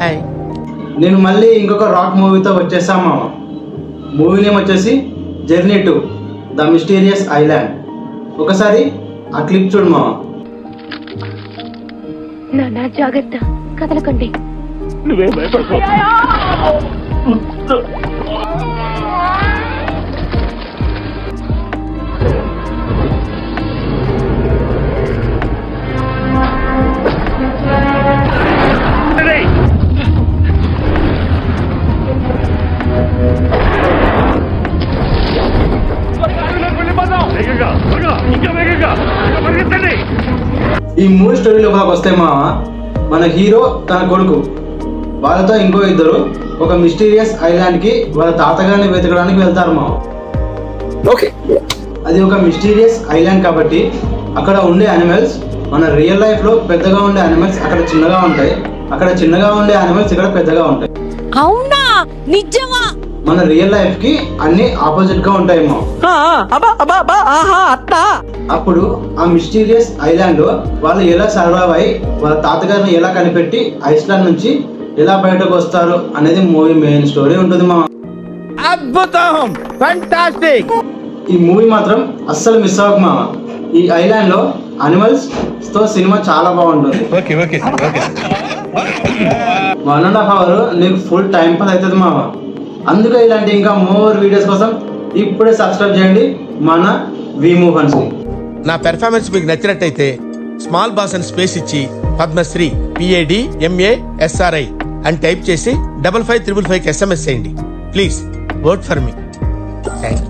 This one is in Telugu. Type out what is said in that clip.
హాయ్. నేను మళ్ళీ ఇంకొక రాక్ మూవీతో వచ్చేసాం మామ. మూవీ నేమ్ వచ్చేసి journey to the mysterious island. ఒకసారి ఆ క్లిప్ చూడు మామ. నాన్న జాగ్రత్త, కదలకండి. నువ్వే భయపడకు. ఈ మూడు స్టోరీలోకి వస్తే మామ, మన హీరో తన కొడుకు వాళ్ళతో ఇంకో ఇద్దరు ఒక మిస్టీరియస్ ఐలాండ్ కి వాళ్ళ తాతగారిని వెతకడానికి వెళ్తారు మామ. ఓకే. అది ఒక మిస్టీరియస్ ఐలాండ్ కాబట్టి అక్కడ ఉండే యానిమల్స్ మన రియల్ లైఫ్ లో పెద్దగా ఉండే యానిమల్స్ అక్కడ చిన్నగా ఉంటాయి, అక్కడ చిన్నగా ఉండే యానిమల్స్ ఇక్కడ పెద్దగా ఉంటాయి. అవునా? నిజమా? మన రియల్ లైఫ్ కి అన్ని ఆపోజిట్ గా ఉంటాయి మా. అప్పుడు ఆ మిస్టీరియస్ ఐలాండ్ లో వాళ్ళు ఎలా సర్వైవ్ అయ్యి వాళ్ళ తాతగారిని ఎలా కనిపెట్టి ఐస్లాండ్ నుంచి ఎలా బయటకు వస్తారు అనేది మూవీ మెయిన్ స్టోరీ ఉంటుంది మా. అద్భుతం, ఫంటాస్టిక్. ఈ మూవీ మాత్రం అస్సలు మిస్ అవ్వకు మా. ఈ ఐలాండ్ లో అనిమల్స్ తో సినిమా చాలా బాగుంటుంది. 1.5 hours నీకు ఫుల్ టైం పాస్ అవుతుంది మామ. అందుకే ఇలాంటి ఇంకా మోర్ వీడియోస్ కోసం ఇప్పుడే సబ్స్క్రైబ్ చేయండి మన వి మూవన్స్ ని. నా పెర్ఫార్మెన్స్ మీకు నచ్చినట్టయితే స్మాల్ బాస్ అని స్పేస్ ఇచ్చి పద్మశ్రీ PADMASRI అని టైప్ చేసి 5555 SMS చేయండి. Please vote for me. Thanks.